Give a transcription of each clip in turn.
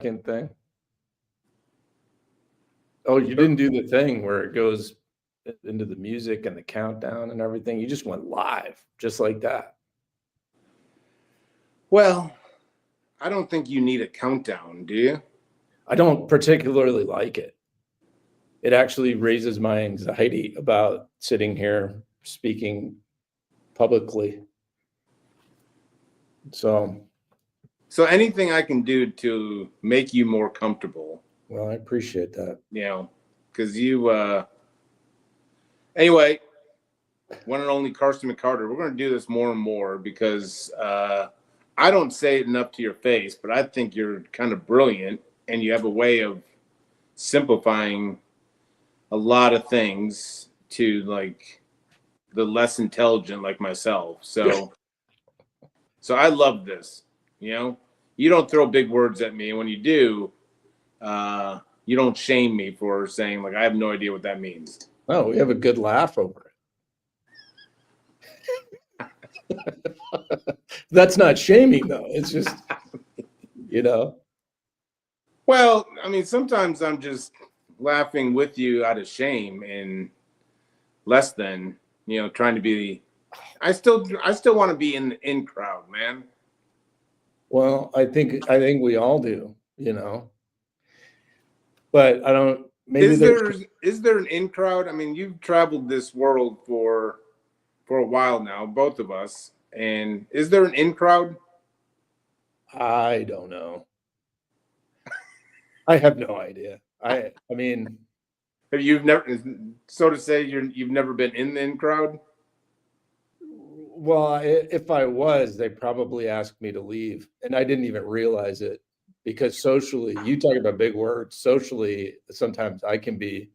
thing? Oh, you didn't do the thing where it goes into the music and the countdown and everything. You just went live, just like that. Well, I don't think you need a countdown, do you? I don't particularly like it. It actually raises my anxiety about sitting here speaking publicly. So anything I can do to make you more comfortable, well, I appreciate that. because anyway, one and only Carsten McCarter. We're going to do this more and more because I don't say it enough to your face, but I think you're kind of brilliant and you have a way of simplifying a lot of things to like the less intelligent like myself. So I love this. You don't throw big words at me. When you do, you don't shame me for saying like I have no idea what that means. Oh, we have a good laugh over it. That's not shaming though. It's just, Well, I mean, sometimes I'm just laughing with you out of shame and less than, trying to be. I still want to be in the in crowd, man. Well, I think we all do, but I don't. Maybe is there an in crowd? I mean, you've traveled this world for a while now, both of us, and is there an in crowd? I don't know. I have no idea. I mean, have you never, so to say, you've never been in the in crowd? Well, if I was, they probably asked me to leave, and I didn't even realize it because socially, you talk about big words. Socially, sometimes I can be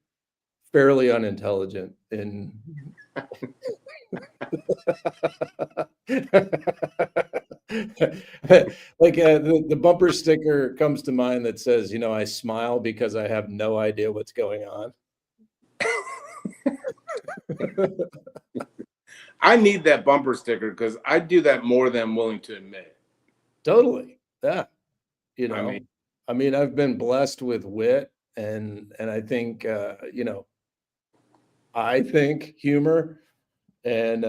fairly unintelligent in. Like the bumper sticker comes to mind that says, I smile because I have no idea what's going on. I need that bumper sticker because I do that more than I'm willing to admit. Totally. Yeah. I mean, I've been blessed with wit and I think, I think humor and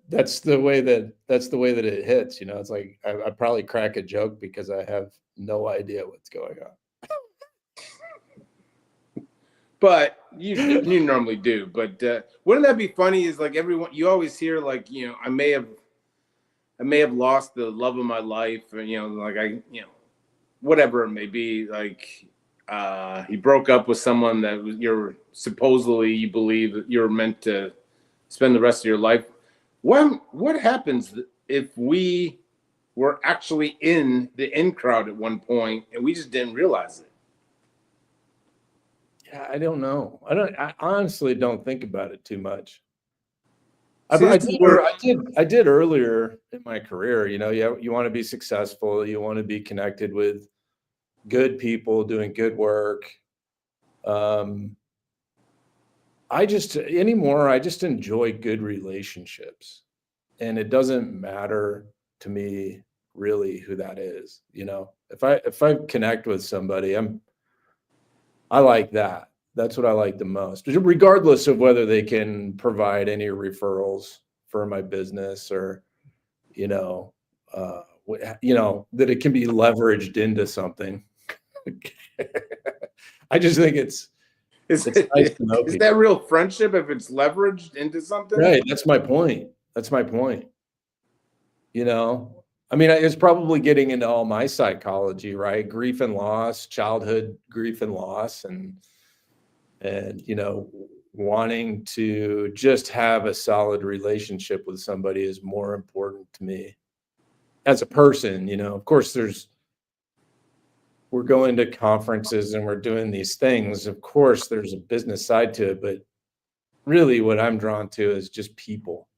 that's the way that it hits, it's like I probably crack a joke because I have no idea what's going on. But you normally do. But wouldn't that be funny? Is like everyone you always hear like I may have lost the love of my life, or like whatever it may be. Like he broke up with someone that you believe that you're meant to spend the rest of your life. What happens if we were actually in the in crowd at one point and we just didn't realize it? Yeah, I don't know. I honestly don't think about it too much. I did earlier in my career. You want to be successful. You want to be connected with good people doing good work. I just enjoy good relationships, and it doesn't matter to me really who that is. If I connect with somebody, I like that. That's what I like the most, regardless of whether they can provide any referrals for my business or, that it can be leveraged into something. I just think it's nice to know is that real friendship if it's leveraged into something? Right. That's my point. I mean, it's probably getting into all my psychology, right? Grief and loss, childhood grief and loss, and wanting to just have a solid relationship with somebody is more important to me as a person. Of course, we're going to conferences and we're doing these things. Of course, there's a business side to it, but really what I'm drawn to is just people.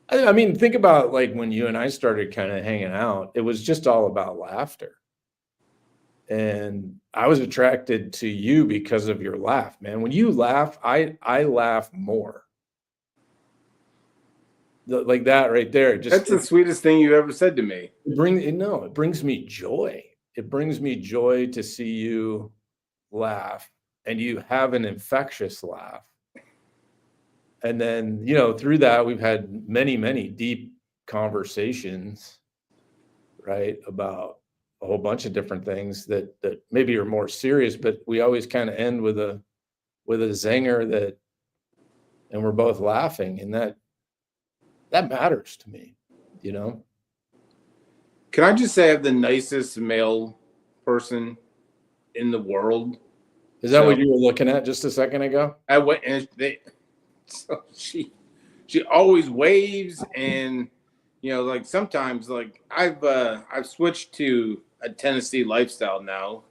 I mean, think about like when you and I started kind of hanging out, it was just all about laughter. And I was attracted to you because of your laugh, man. When you laugh, I laugh more. Like that right there. That's the sweetest thing you ever said to me. It brings me joy. it brings me joy to see you laugh, and you have an infectious laugh. And then, through that, we've had many, many deep conversations, right, about a whole bunch of different things that maybe are more serious, but we always kind of end with a zinger and we're both laughing, and that matters to me, Can I just say I have the nicest male person in the world? Is that what you were looking at just a second ago? I went and so she always waves, and like sometimes, like I've switched to a Tennessee lifestyle now.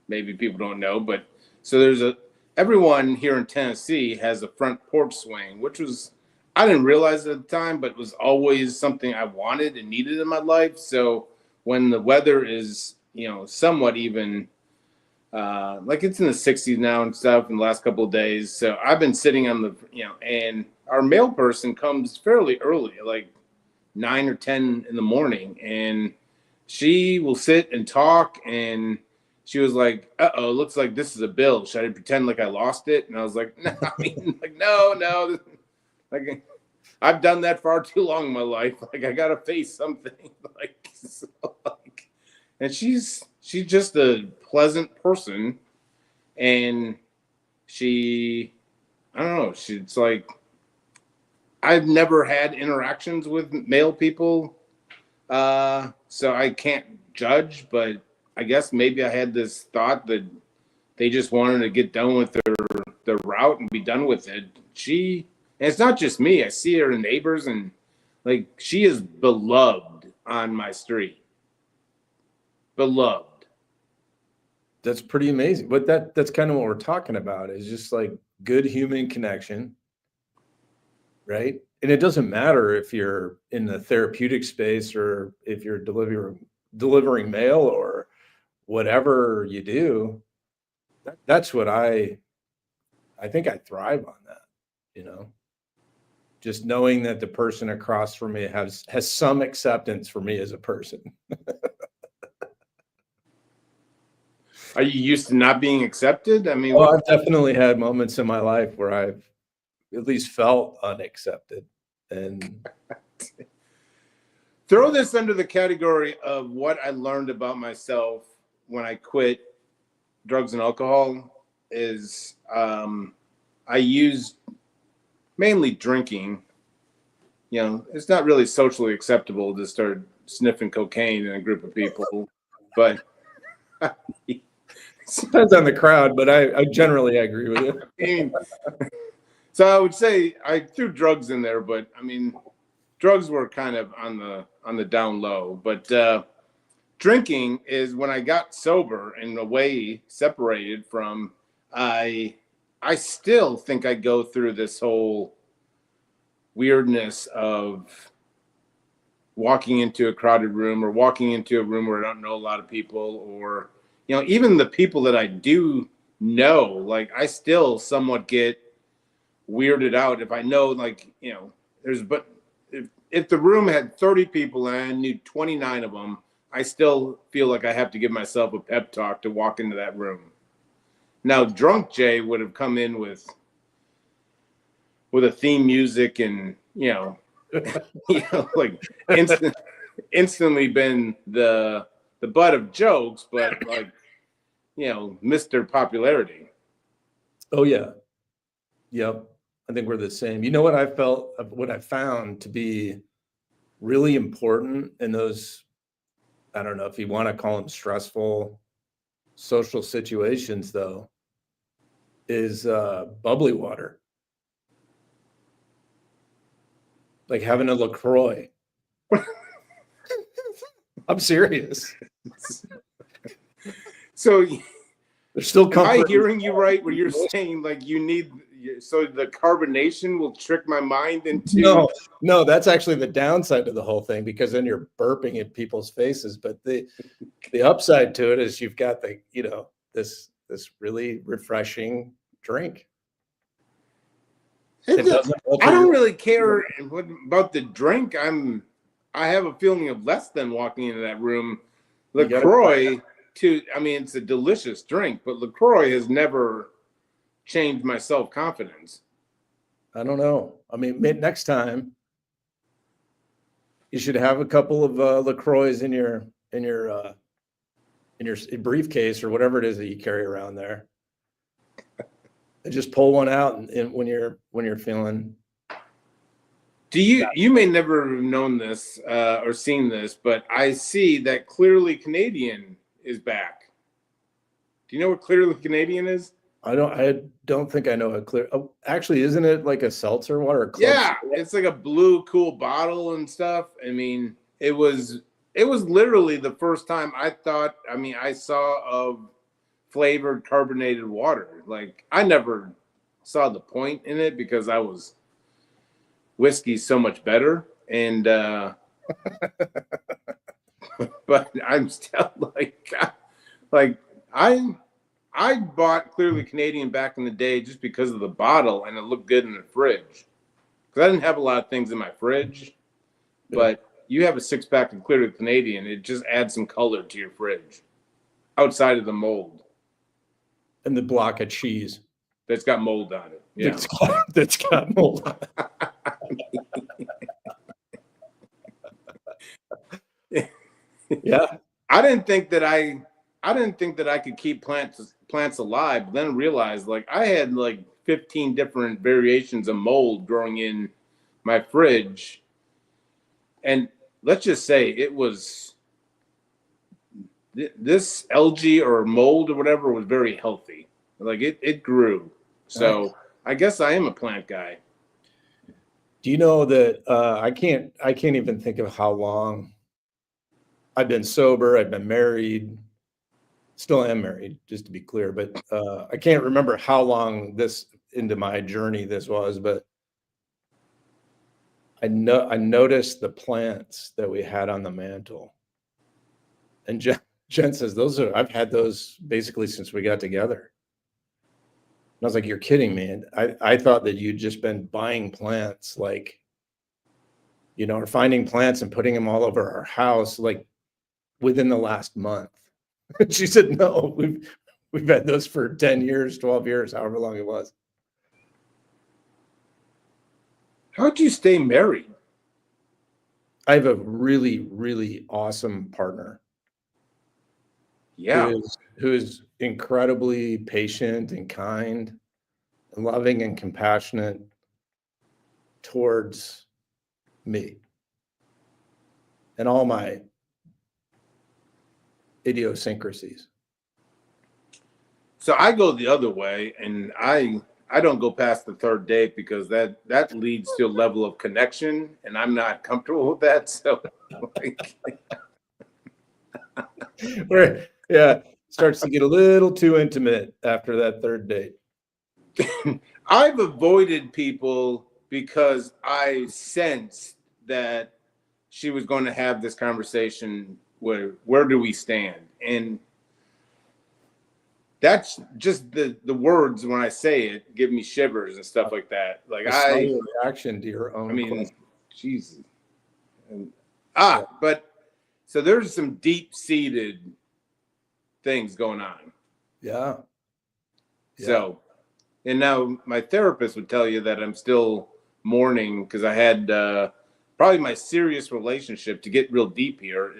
Maybe people don't know, but so everyone here in Tennessee has a front porch swing, which was, I didn't realize at the time, but was always something I wanted and needed in my life. So when the weather is, somewhat even, like it's in the 60s now and stuff in the last couple of days. So I've been sitting on the, and our mail person comes fairly early, like 9 or 10 in the morning, and she will sit and talk, and she was like, "Uh-oh, looks like this is a bill. Should I pretend like I lost it?" And I was like, "No, no. Like, I've done that far too long in my life. Like, I gotta face something." And she's just a pleasant person, and I don't know. It's like, I've never had interactions with male people, so I can't judge, but I guess maybe I had this thought that they just wanted to get done with their route and be done with it. And it's not just me. I see her neighbors, and like, she is beloved on my street. Beloved. That's pretty amazing. But that's kind of what we're talking about, is just like good human connection, right? And it doesn't matter if you're in the therapeutic space or if you're delivering mail or whatever you do. That's what I think I thrive on that, just knowing that the person across from me has some acceptance for me as a person. Are you used to not being accepted? I mean, I've definitely had moments in my life where I've at least felt unaccepted. And throw this under the category of what I learned about myself when I quit drugs and alcohol is, I used mainly drinking. It's not really socially acceptable to start sniffing cocaine in a group of people, but depends on the crowd, but I generally agree with you. I mean, so I would say I threw drugs in there, but I mean, drugs were kind of on the down low. But drinking is when I got sober and away, separated from, I still think I go through this whole weirdness of walking into a crowded room, or walking into a room where I don't know a lot of people, or even the people that I do know, like, I still somewhat get weirded out if I know, like, if the room had 30 people and I knew 29 of them, I still feel like I have to give myself a pep talk to walk into that room. Now, drunk Jay would have come in with a theme music and, like, instantly been the butt of jokes, but like, Mr. Popularity. Oh yeah. Yep. I think we're the same. You know what I found to be really important in those, I don't know if you want to call them stressful social situations, though, is bubbly water. Like having a LaCroix. I'm serious. So there's still comfort. Am I hearing you right where you're saying, like, so the carbonation will trick my mind into? No, that's actually the downside of the whole thing, because then you're burping in people's faces. But the upside to it is you've got this really refreshing drink. I don't really care about the drink. I have a feeling of less than walking into that room. LaCroix, too. I mean, it's a delicious drink, but LaCroix has never changed my self-confidence. I don't know. I mean, next time you should have a couple of LaCroix in your briefcase or whatever it is that you carry around there, and just pull one out and when you're feeling. You may never have known this or seen this, but I see that Clearly Canadian is back. Do you know what Clearly Canadian is? I don't think I know a clear. Oh, actually, isn't it like a seltzer water? Yeah, it's like a blue cool bottle and stuff. I mean, it was literally the first time I saw of flavored carbonated water. Like, I never saw the point in it because whiskey's so much better. And but I'm still I bought Clearly Canadian back in the day just because of the bottle and it looked good in the fridge. Because I didn't have a lot of things in my fridge, but you have a 6-pack of Clearly Canadian, it just adds some color to your fridge outside of the mold. And the block of cheese that's got mold on it. Yeah, that's got mold on it. Yeah, I didn't think that I could keep plants alive, but then realized like I had like 15 different variations of mold growing in my fridge. And let's just say it was this algae or mold or whatever was very healthy. Like it grew. So nice. I guess I am a plant guy. Do you know that I can't even think of how long I've been sober. I've been married. Still am married, just to be clear, but I can't remember how long this into my journey this was, but I noticed the plants that we had on the mantle. And Jen says, I've had those basically since we got together. And I was like, you're kidding me. And I thought that you'd just been buying plants, like, or finding plants and putting them all over our house, like within the last month. She said, no, we've had those for 10 years, 12 years, however long it was. How'd you stay married? I have a really, really awesome partner. Yeah. Who is incredibly patient and kind and loving and compassionate towards me and all my idiosyncrasies. So I go the other way, and I don't go past the third date because that leads to a level of connection, and I'm not comfortable with that. So, starts to get a little too intimate after that third date. I've avoided people because I sensed that she was going to have this conversation where do we stand? And that's just the words when I say it give me shivers and stuff like that. Like reaction to your own. I mean, question. Jesus. But so there's some deep-seated things going on. Yeah. So, and now my therapist would tell you that I'm still mourning because I had probably my serious relationship, to get real deep here,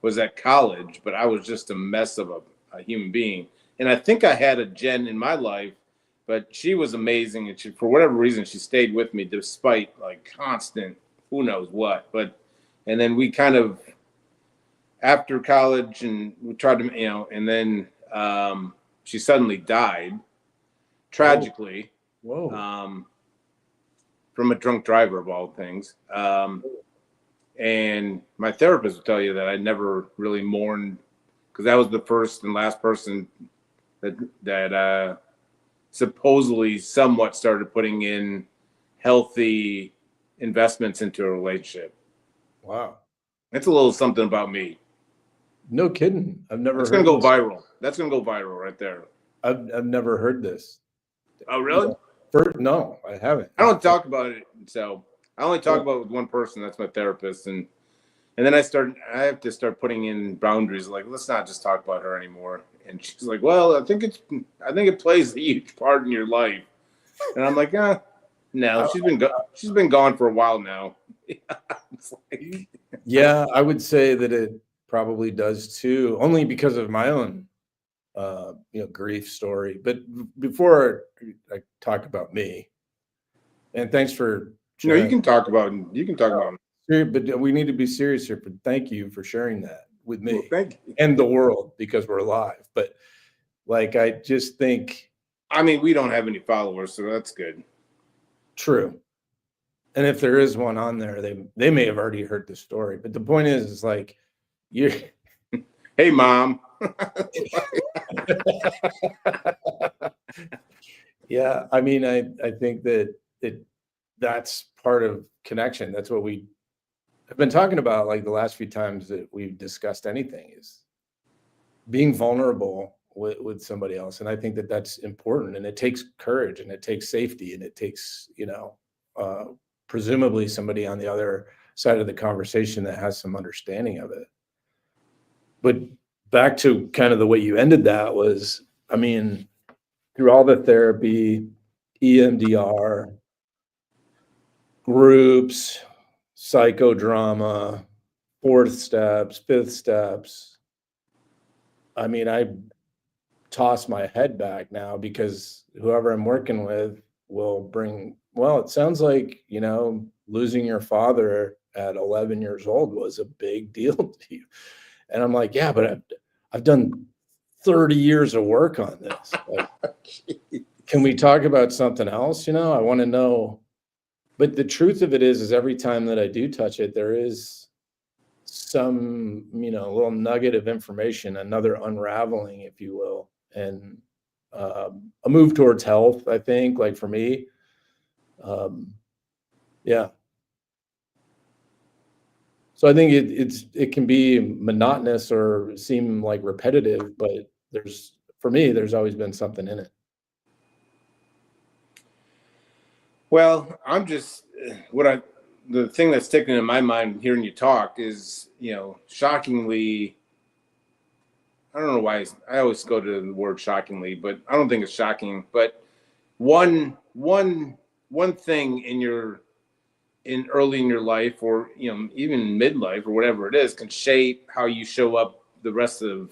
was at college, but I was just a mess of a human being. And I think I had a Jen in my life, but she was amazing. And for whatever reason, she stayed with me despite like constant, who knows what. And then we kind of, after college, and we tried to, and then she suddenly died tragically. Whoa. From a drunk driver of all things. And my therapist will tell you that I never really mourned because that was the first and last person that supposedly somewhat started putting in healthy investments into a relationship. Wow. That's a little something about me. No kidding. I've never It's going to go viral. That's going to go viral right there. I've never heard this. Oh, really? No, I haven't. I don't talk about it. So I only talk about it with one person. That's my therapist. And And then I have to start putting in boundaries. Like, let's not just talk about her anymore. And she's like, well, I think it plays a huge part in your life. And I'm like, no, she's been gone for a while now. It's like, Yeah, I would say that it probably does too, only because of my own, grief story. But before I talk about me, and thanks for you know, sharing. you can talk about. But we need to be serious here. But thank you for sharing that with Well, me thank you. and the world because we're alive. But like, I just think I mean, we don't have any followers, so that's good. true. And if there is one on there, they may have already heard the story. But the point is like you're Hey, mom. yeah, I mean, I think that that's part of connection. That's what we have been talking about like the last few times that we've discussed anything is being vulnerable with somebody else. And I think that that's important and it takes courage and it takes safety and it takes, uh, presumably somebody on the other side of the conversation that has some understanding of it. But back to kind of the way you ended that was, I mean, through all the therapy, EMDR, groups, psychodrama, fourth steps, fifth steps. I mean, I toss my head back now because whoever I'm working with will bring, well, it sounds like, losing your father at 11 years old was a big deal to you. And I'm like, yeah, but I've done 30 years of work on this. Like, can we talk about something else? I want to know. But the truth of it is every time that I do touch it, there is some, little nugget of information, another unraveling, if you will, and a move towards health, I think, like for me. Yeah. So I think it can be monotonous or seem like repetitive, but for me, there's always been something in it. Well, the thing that's sticking in my mind hearing you talk is, shockingly, I don't know why I always go to the word shockingly, but I don't think it's shocking. But one thing in early in your life, or even midlife or whatever it is, can shape how you show up the rest of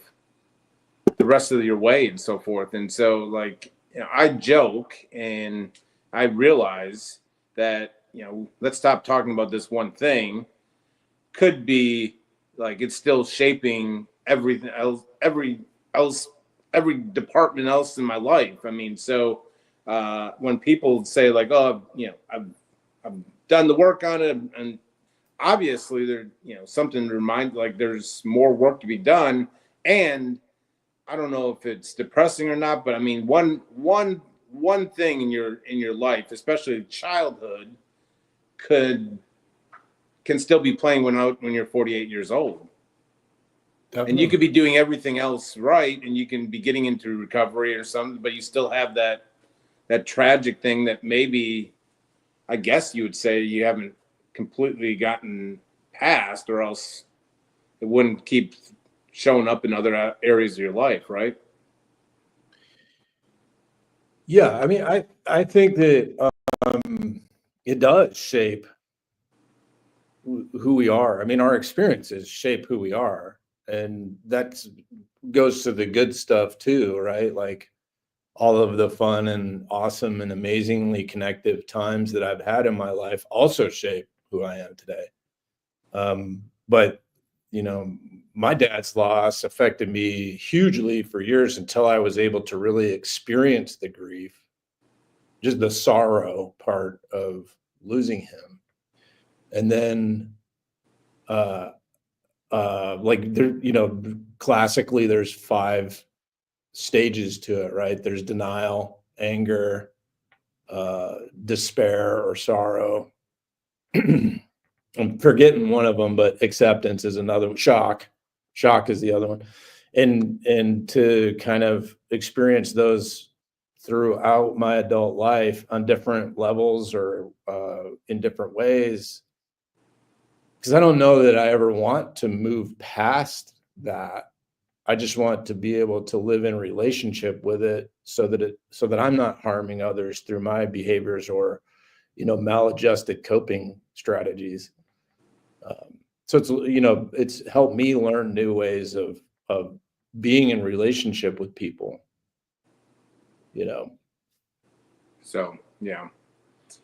your way and so forth. And so, like, I joke and I realize that, let's stop talking about this one thing could be like it's still shaping everything else, every department else in my life. I mean, so when people say like, oh, I've done the work on it, and obviously there, something to remind, like there's more work to be done. And I don't know if it's depressing or not, but I mean, one thing in your life, especially childhood, could can still be playing when you're 48 years old. And you could be doing everything else right, and you can be getting into recovery or something, but you still have that tragic thing that maybe, I guess you would say, you haven't completely gotten past, or else it wouldn't keep showing up in other areas of your life, right? Yeah, I mean, I think that it does shape who we are. I mean, our experiences shape who we are, and that goes to the good stuff too, right? Like all of the fun and awesome and amazingly connective times that I've had in my life also shape who I am today. But my dad's loss affected me hugely for years until I was able to really experience the grief, just the sorrow part of losing him. And then, uh, like there, classically, there's 5 stages to it, right? There's denial, anger, despair, or sorrow. I'm forgetting one of them, but acceptance is another one. Shock is the other one. And to kind of experience those throughout my adult life on different levels or in different ways because I don't know that I ever want to move past that. I just want to be able to live in relationship with it so that I'm not harming others through my behaviors or, maladjusted coping strategies. So it's helped me learn new ways of being in relationship with people, So, yeah.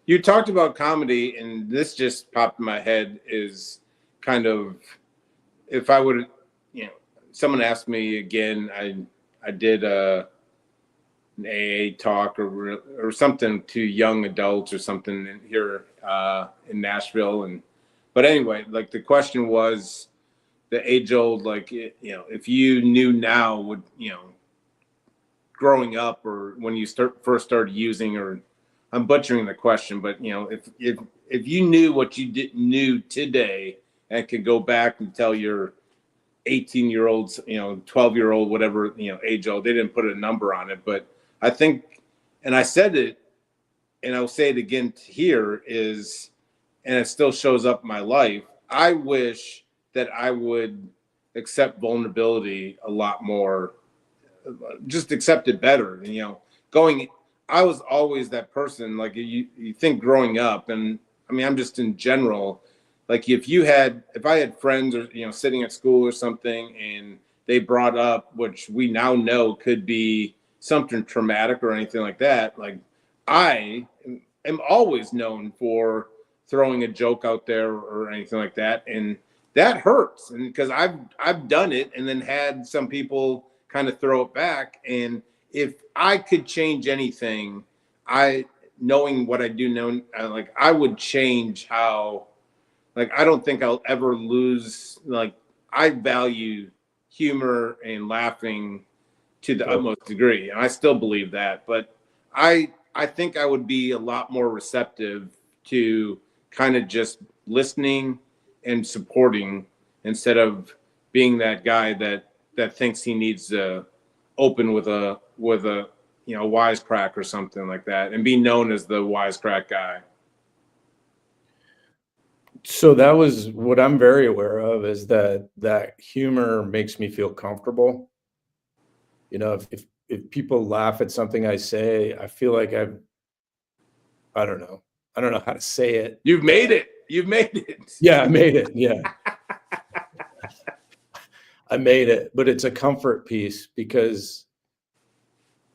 You talked about comedy, and this just popped in my head is kind of, if I would, someone asked me again, I did an AA talk or something to young adults or something here in Nashville. But anyway, like the question was the age old, like, if you knew now would, growing up or when you first started using, or I'm butchering the question, but if you knew what you knew today and could go back and tell your 18-year-olds, 12-year-old, whatever, age old, they didn't put a number on it, but I think, and I said it, and I'll say it again here is, and it still shows up in my life. I wish that I would accept vulnerability a lot more, just accept it better. I was always that person. Like you think growing up, and I mean, I'm just in general. Like if I had friends or sitting at school or something, and they brought up, which we now know could be something traumatic or anything like that. Like I am always known for throwing a joke out there or anything like that, and that hurts. And because I've done it, and then had some people kind of throw it back. And if I could change anything, knowing what I do know, like I would change how, like, I don't think I'll ever lose, like, I value humor and laughing to the utmost degree. And I still believe that, but I think I would be a lot more receptive to kind of just listening and supporting instead of being that guy that thinks he needs to open with a wisecrack or something like that and be known as the wisecrack guy. So that was what I'm very aware of, is that humor makes me feel comfortable. If people laugh at something I say, I feel like I don't know. I don't know how to say it. You've made it. Yeah, I made it. Yeah. I made it, but it's a comfort piece, because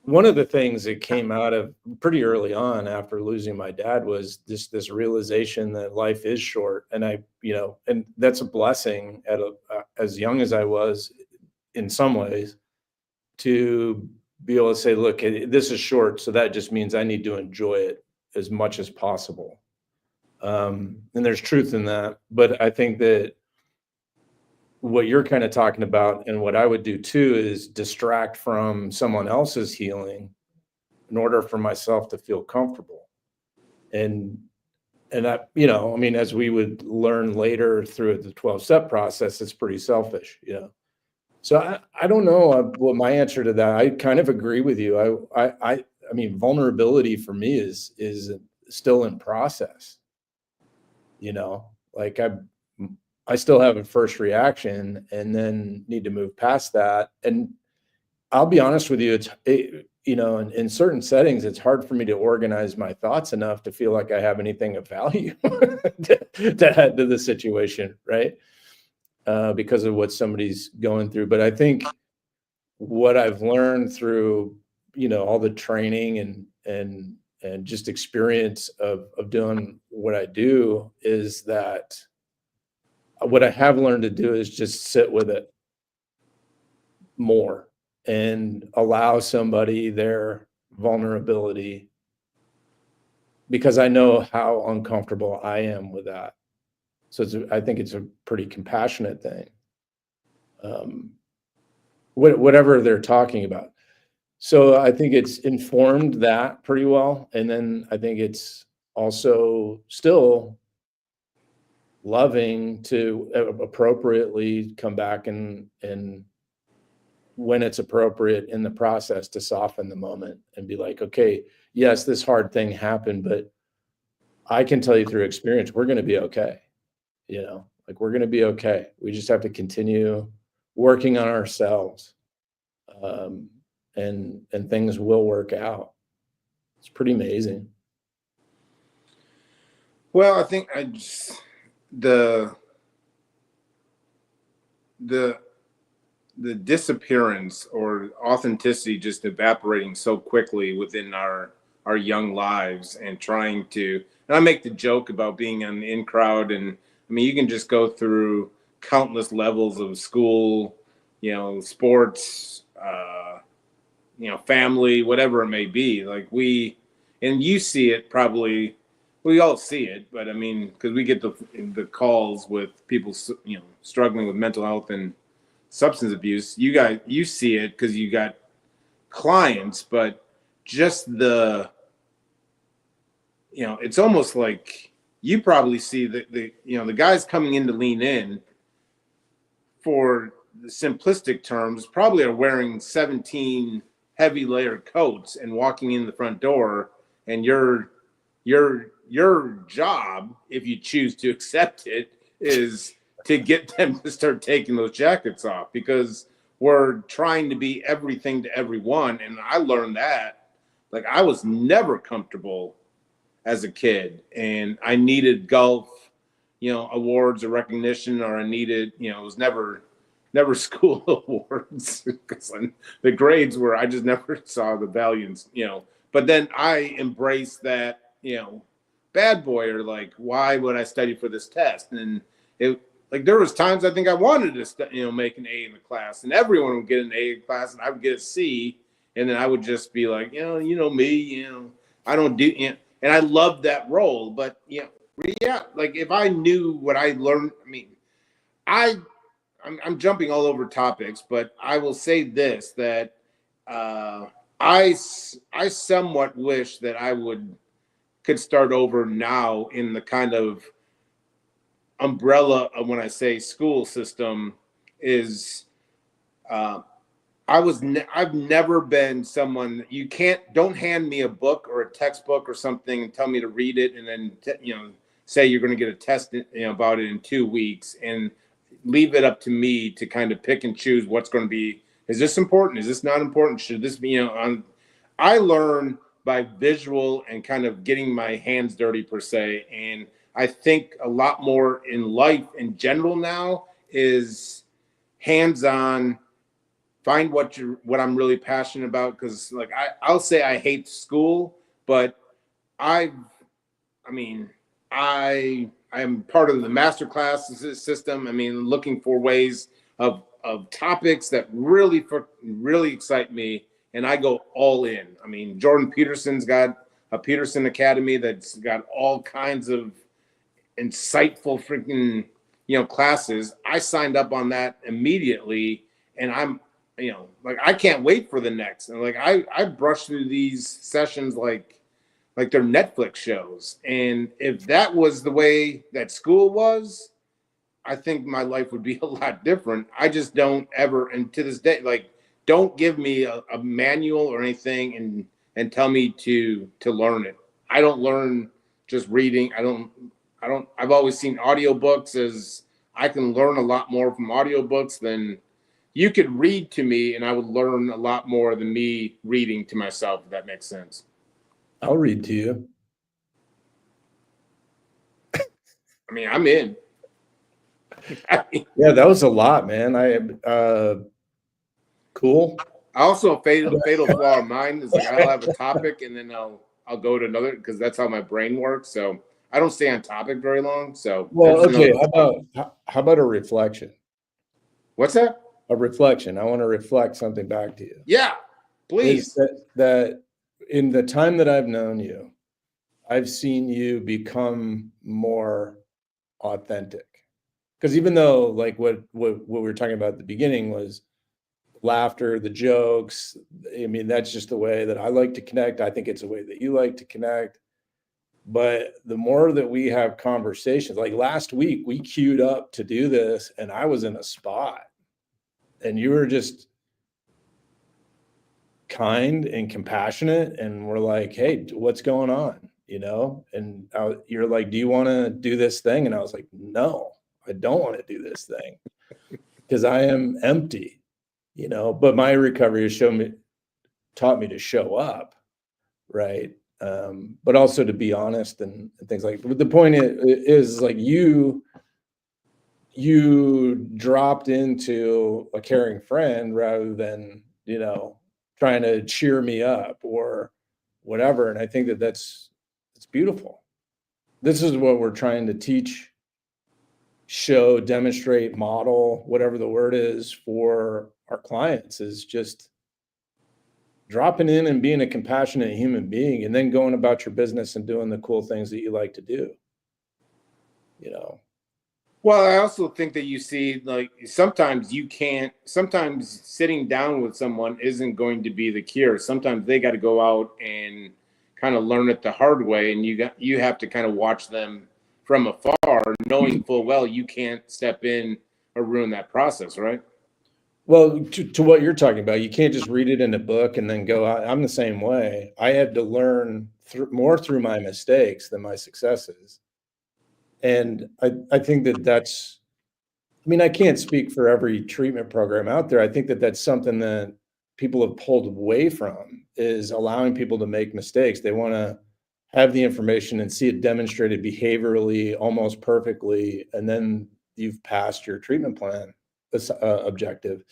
one of the things that came out of pretty early on after losing my dad was this realization that life is short. And and that's a blessing as young as I was in some ways, to be able to say, look, this is short. So that just means I need to enjoy it as much as possible. And there's truth in that. But I think that what you're kind of talking about, and what I would do too, is distract from someone else's healing in order for myself to feel comfortable. And I mean, as we would learn later through the 12-step process, it's pretty selfish, So I don't know what my answer to that. I kind of agree with you. I mean, vulnerability for me is still in process. Like I still have a first reaction and then need to move past that. And I'll be honest with you, in certain settings, it's hard for me to organize my thoughts enough to feel like I have anything of value to add to the situation, right? Because of what somebody's going through. But I think what I've learned through, all the training and just experience of doing what I do, is that what I have learned to do is just sit with it more and allow somebody their vulnerability, because I know how uncomfortable I am with that. So I think it's a pretty compassionate thing. Whatever they're talking about. So I think it's informed that pretty well. And then I think it's also still loving to appropriately come back and when it's appropriate in the process, to soften the moment and be like, okay, yes, this hard thing happened, but I can tell you through experience, we're going to be okay. Like, we're going to be okay. We just have to continue working on ourselves. And things will work out. It's pretty amazing. Well, I think the disappearance or authenticity just evaporating so quickly within our young lives, and trying to, and I make the joke about being in the in crowd, and I mean, you can just go through countless levels of school, sports, family, whatever it may be. Like, and you see it probably, we all see it, but I mean, because we get the calls with people, struggling with mental health and substance abuse. You see it because you got clients, but just it's almost like you probably see the guys coming in to lean in, for the simplistic terms, probably are wearing 17 heavy layered coats and walking in the front door, and your job, if you choose to accept it, is to get them to start taking those jackets off, because we're trying to be everything to everyone. And I learned that, like, I was never comfortable as a kid, and I needed golf, awards or recognition, or I needed, it was never school awards, because the grades were, I just never saw the value, but then I embraced that, bad boy, or like, why would I study for this test? And it, like, there was times I think I wanted to make an A in the class, and everyone would get an A in class and I would get a C, and then I would just be like, me, I don't do, and I loved that role. But like, if I knew what I learned, I mean, I'm jumping all over topics, but I will say this, that I somewhat wish that I could start over now in the kind of umbrella of, when I say school system, is I've never been someone that don't hand me a book or a textbook or something and tell me to read it, and then say you're going to get a test about it in 2 weeks, and leave it up to me to kind of pick and choose what's going to be, is this important, is this not important, should this be, I learn by visual and kind of getting my hands dirty, per se. And I think a lot more in life in general now is hands-on. Find what I'm really passionate about, because, like, I'll say I hate school, but I am part of the master class system. I mean, looking for ways of topics that really excite me, and I go all in. I mean, Jordan Peterson's got a Peterson Academy that's got all kinds of insightful freaking classes. I signed up on that immediately, and I'm like, I can't wait for the next. And like, I brush through these sessions like they're Netflix shows. And if that was the way that school was, I think my life would be a lot different. I just don't ever, and to this day, like, don't give me a manual or anything and tell me to learn it. I don't learn just reading. I've always seen audiobooks as, I can learn a lot more from audiobooks than you could read to me, and I would learn a lot more than me reading to myself, if that makes sense. I'll read to you. I mean, I'm in. Yeah, that was a lot, man. Cool. Also, fatal flaw of mine is, like, I'll have a topic and then I'll go to another, because that's how my brain works. So I don't stay on topic very long. So, well, okay. How about a reflection? What's that? A reflection. I want to reflect something back to you. Yeah, please. That in the time that I've known you, I've seen you become more authentic. Because even though, like, what we were talking about at the beginning was laughter, the jokes, I mean, that's just the way that I like to connect. I think it's a way that you like to connect. But the more that we have conversations, like last week, we queued up to do this, and I was in a spot, and you were just kind and compassionate, and we're like, hey, what's going on? And you're like, do you want to do this thing? And I was like, no, I don't want to do this thing because I am empty, but my recovery has taught me to show up. Right. But also to be honest and things like, but the point is like you dropped into a caring friend rather than, trying to cheer me up or whatever. And I think it's beautiful. This is what we're trying to teach, show, demonstrate, model, whatever the word is, for our clients, is just dropping in and being a compassionate human being and then going about your business and doing the cool things that you like to do. Well, I also think that you see, like, sometimes sitting down with someone isn't going to be the cure. Sometimes they got to go out and kind of learn it the hard way. And you have to kind of watch them from afar, knowing full well you can't step in or ruin that process, right? Well, to what you're talking about, you can't just read it in a book and then go out. I'm the same way. I had to learn more through my mistakes than my successes. And I think that's, I can't speak for every treatment program out there. I think that's something that people have pulled away from, is allowing people to make mistakes. They want to have the information and see it demonstrated behaviorally almost perfectly. And then you've passed your treatment plan objective,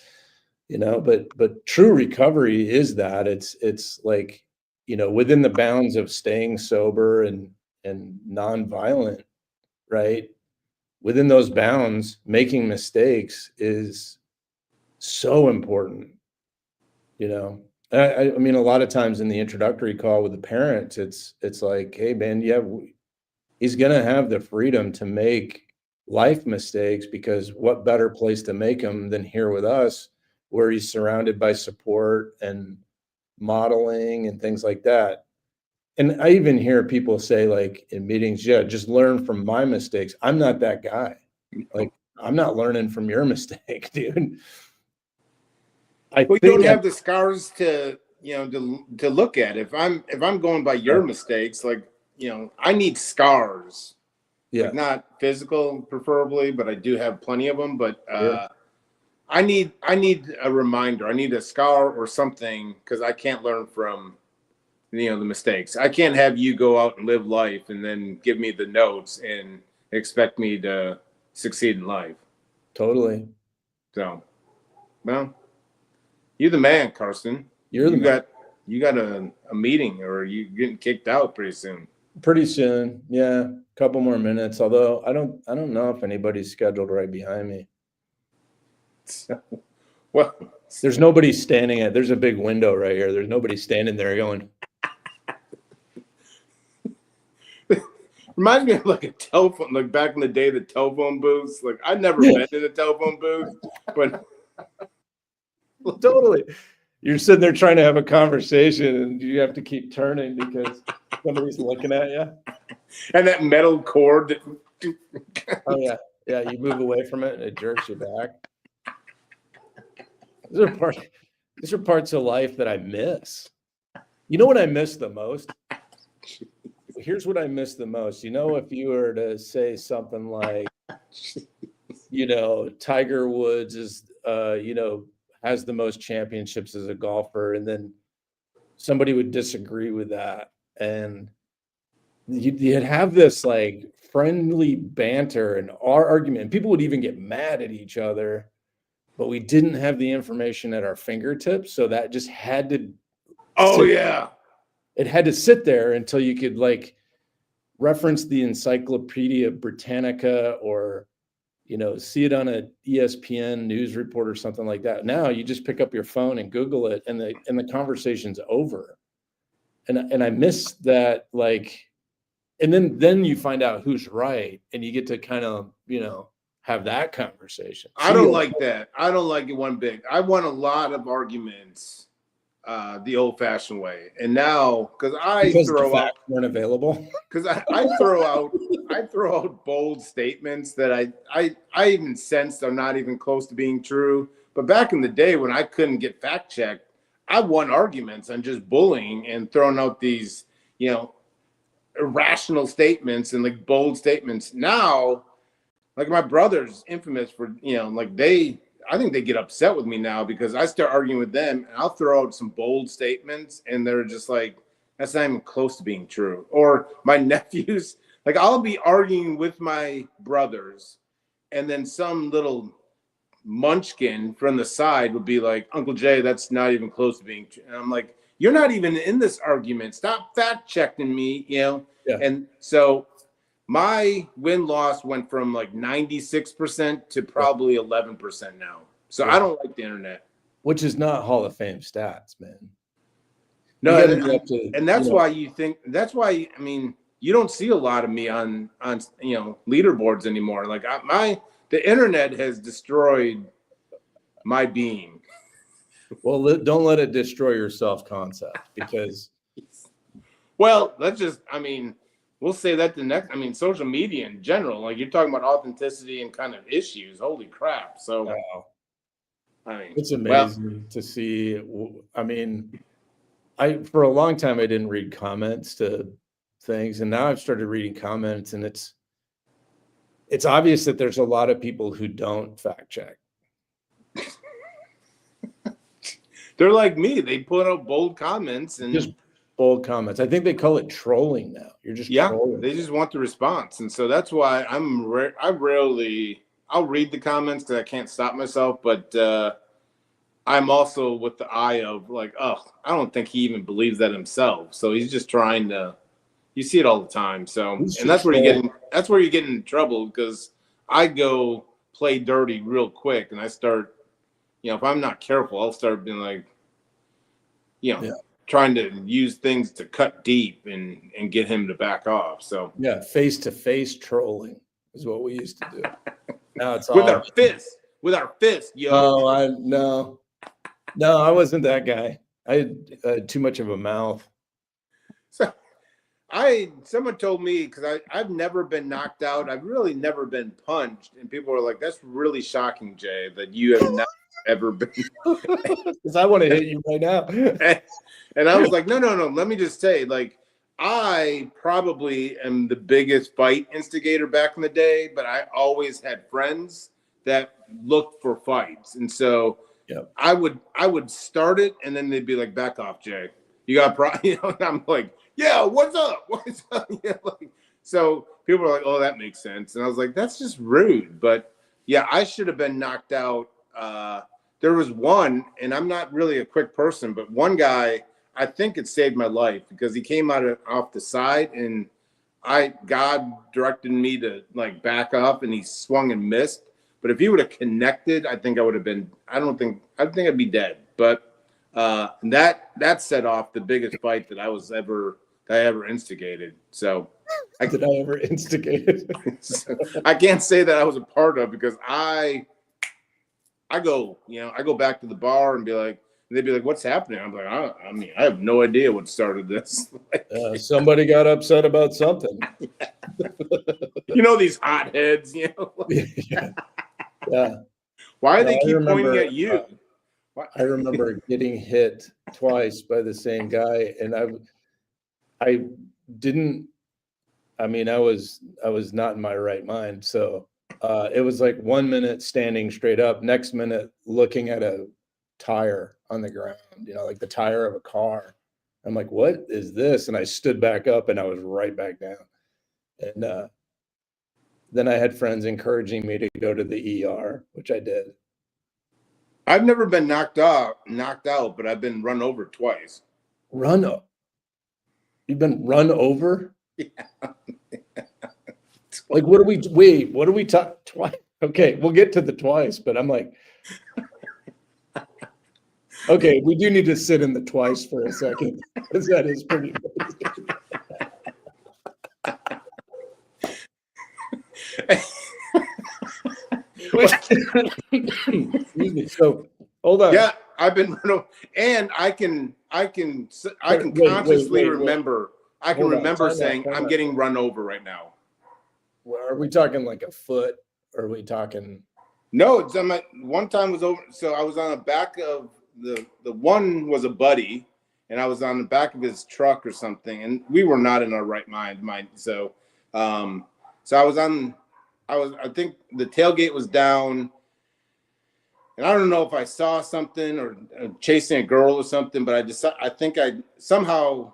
but true recovery is that it's like, within the bounds of staying sober and nonviolent, right? Within those bounds, making mistakes is so important. I mean, a lot of times in the introductory call with the parents, it's like, hey man, he's going to have the freedom to make life mistakes, because what better place to make them than here with us, where he's surrounded by support and modeling and things like that. And I even hear people say, like, in meetings, yeah, just learn from my mistakes. I'm not that guy. Like, I'm not learning from your mistake, dude. You don't have the scars to look at. If I'm going by your mistakes, like, I need scars. Yeah. Like, not physical, preferably, but I do have plenty of them. But I need a reminder. I need a scar or something, because I can't learn from the mistakes. I can't have you go out and live life and then give me the notes and expect me to succeed in life. Totally. So, well, you're the man, Carsten. You got a meeting, or you getting kicked out pretty soon. Pretty soon, yeah. A couple more minutes. Although I don't know if anybody's scheduled right behind me. So, well, there's nobody standing there's a big window right here. There's nobody standing there going. Reminds me of like a telephone, like back in the day, the telephone booths. Like, I've never been to the telephone booth, but totally. You're sitting there trying to have a conversation, and you have to keep turning because somebody's looking at you. And that metal cord. Oh yeah, yeah. You move away from it, and it jerks you back. These are parts of life that I miss. You know what I miss the most? Here's what I miss the most. If you were to say something like, Tiger Woods is, has the most championships as a golfer, and then somebody would disagree with that, and you'd have this like friendly banter and our argument. People would even get mad at each other, but we didn't have the information at our fingertips, so that just had to. It had to sit there until you could like reference the Encyclopedia Britannica, or see it on a ESPN news report or something like that. Now you just pick up your phone and Google it, and the conversation's over. And I miss that, like, and then you find out who's right, and you get to kind of have that conversation. I don't like that. I don't like it one bit. I want a lot of arguments the old-fashioned way, and now because the facts weren't available, because I throw out bold statements that I even sensed are not even close to being true. But back in the day when I couldn't get fact checked, I won arguments on just bullying and throwing out these irrational statements and like bold statements. Now like my brother's infamous for, like I think they get upset with me now because I start arguing with them and I'll throw out some bold statements and they're just like, that's not even close to being true. Or my nephews, like I'll be arguing with my brothers and then some little munchkin from the side would be like, Uncle Jay, that's not even close to being true. And I'm like, you're not even in this argument. Stop fact checking me, Yeah. And so my win-loss went from like 96% to probably 11% now. So I don't like the internet. Which is not Hall of Fame stats, man. No, and that's why I mean, you don't see a lot of me on leaderboards anymore. Like the internet has destroyed my being. Well, don't let it destroy your self-concept because. Well, we'll say that the next. Social media in general, like you're talking about authenticity and kind of issues. Holy crap! So, wow. It's amazing to see. For a long time I didn't read comments to things, and now I've started reading comments, and it's obvious that there's a lot of people who don't fact check. They're like me. They put up bold comments and just bold comments. I think they call it trolling now. You're just trolling. They just want the response, and so that's why I'll read the comments because I can't stop myself, but I'm also with the eye of like, oh, I don't think he even believes that himself. So he's just trying to. You see it all the time. So, and that's where you get in trouble because I go play dirty real quick, and I start, if I'm not careful, I'll start being like, trying to use things to cut deep and get him to back off. So yeah, face-to-face trolling is what we used to do. Now it's with our fist, yo. Oh, no, I wasn't that guy. I had too much of a mouth. So someone told me, because I've never been knocked out. I've really never been punched. And people were like, that's really shocking, Jay, that you have not ever been. Because I want to hit you right now. And I was like, no. Let me just say, like, I probably am the biggest fight instigator back in the day, but I always had friends that looked for fights. And so I would start it, and then they'd be like, back off, Jay. You got and I'm like, yeah, what's up? Yeah, so people are like, oh, that makes sense. And I was like, that's just rude. But yeah, I should have been knocked out. There was one, and I'm not really a quick person, but one guy, I think it saved my life because he came off the side, and God directed me to like back up, and he swung and missed. But if he would have connected, I think I would have been. I think I'd be dead. But that set off the biggest fight that I ever instigated. So did I ever instigate it? I can't say that I was a part of because I go back to the bar and they'd be like, what's happening? I'm like, I have no idea what started this. Somebody got upset about something. These hotheads, Yeah. Why do they keep pointing at you? I remember getting hit twice by the same guy, and I was not in my right mind. So it was like 1 minute standing straight up, next minute looking at a tire on the ground, like the tire of a car. I'm like, what is this? And I stood back up and I was right back down. And then I had friends encouraging me to go to the ER, which I did. I've never been knocked out, but I've been run over twice. You've been run over? Yeah. Like, what are we talking twice? Okay, we'll get to the twice, but I'm like, okay, we do need to sit in the twice for a second, because that is pretty Excuse me. So hold on. Yeah, I've been run over, and I can consciously remember. I can remember saying, I'm getting run over right now. Well, are we talking like a foot? Or are we talking? No, it's one time was over. So I was on the back of the one was a buddy, and I was on the back of his truck or something, and we were not in our right mind. So I was on I think the tailgate was down, and I don't know if I saw something or chasing a girl or something, but I think I somehow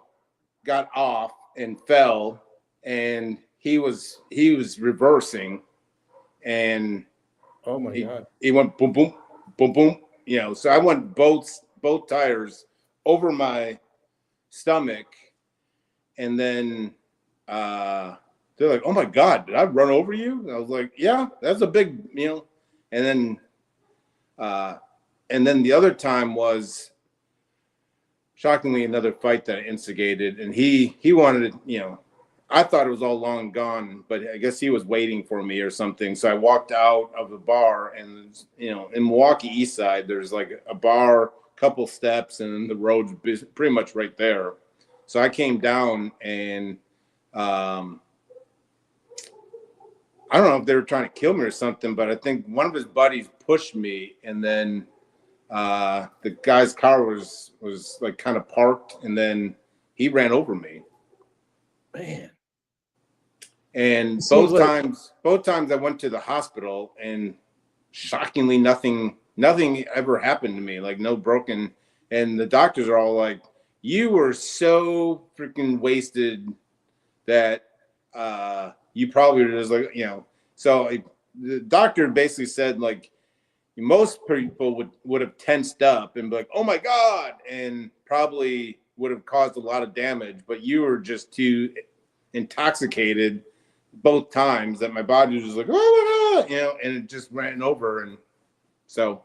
got off and fell, and he was reversing, and Oh my God. he went boom boom boom boom. So I went both tires over my stomach, and then they're like, "Oh my God, did I run over you?" And I was like, "Yeah, that's a big, And then the other time was shockingly another fight that I instigated, and he wanted to, I thought it was all long gone, but I guess he was waiting for me or something. So I walked out of the bar, and in Milwaukee East Side, there's like a bar, couple steps, and the road's pretty much right there. So I came down, and I don't know if they were trying to kill me or something, but I think one of his buddies pushed me, and then the guy's car was like kind of parked, and then he ran over me. Man. And Seems both times I went to the hospital, and shockingly nothing ever happened to me, like no broken. And the doctors are all like, "You were so freaking wasted that you probably were just like, So the doctor basically said, like, most people would have tensed up and be like, "Oh my God," and probably would have caused a lot of damage, but you were just too intoxicated both times that my body was just like, "Oh my God," and it just ran over. And so,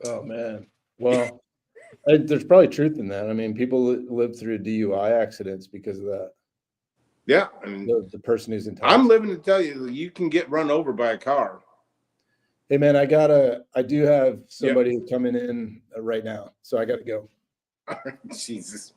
oh man. Well, there's probably truth in that. I mean, people live through DUI accidents because of that. yeah, I mean, The person who's intoxicated. I'm living to tell you that you can get run over by a car. Hey man, I do have somebody coming in right now, so I got to go. Jesus.